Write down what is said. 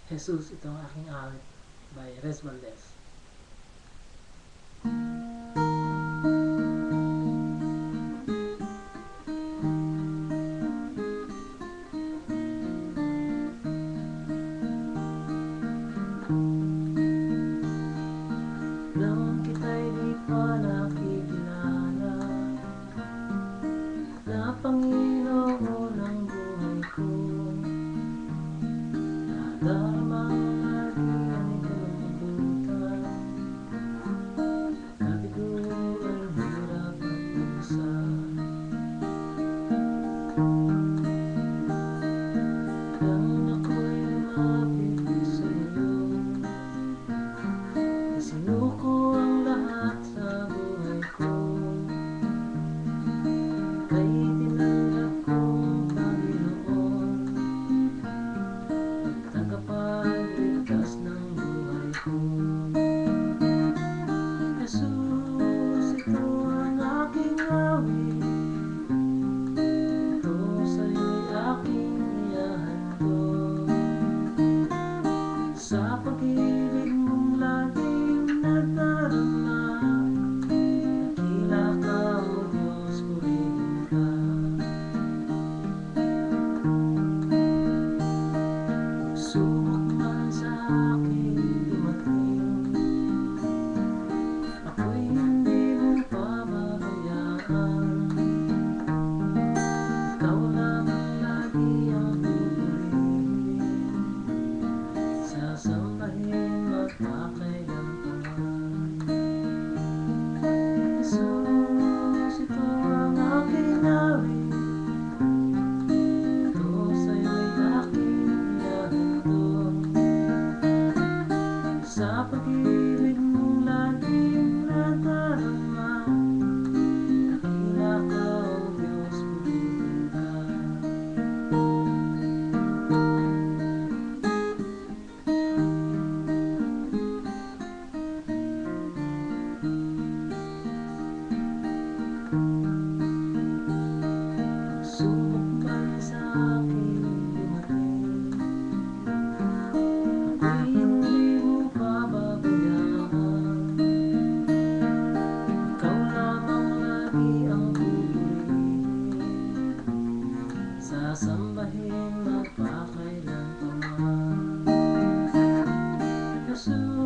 Jesus, ito ang aking awit by Rez Valdez. Nang kita'y di pa nakikilala na Panginoon ang buhay ko, nadarama ang lagi ang kalungkutan, kabiguan, hirap at pusa. Nang ako'y lumapit sa iyo, isinuko ang lahat sa buhay ko, kay tinanggap kong Panginoon, tagapagligtas ng buhay ko. Jesus, ito ang aking awit, ito sa'yo'y aking ihahandog. Sa pag-ibig mong laging nadarama, dakila ka, O Diyos, purihin ka. Subok man sa akin dumating, ako'y hindi mo pababayaan. Ikaw lamang lagi ang pupurihin, sasambahin magpakailanman. Jesus, ito ang aking awit, ito sa'yo'y aking ihahandog. Sa pag-ibig mong laging nadarama, dakila ka, O Diyos, purihin ka. Subok man sa akin dumating, ako'y hindi mo pababayaan. Ikaw lamang lagi ang pupurihin, sasambahin magpakailanman. Jesus,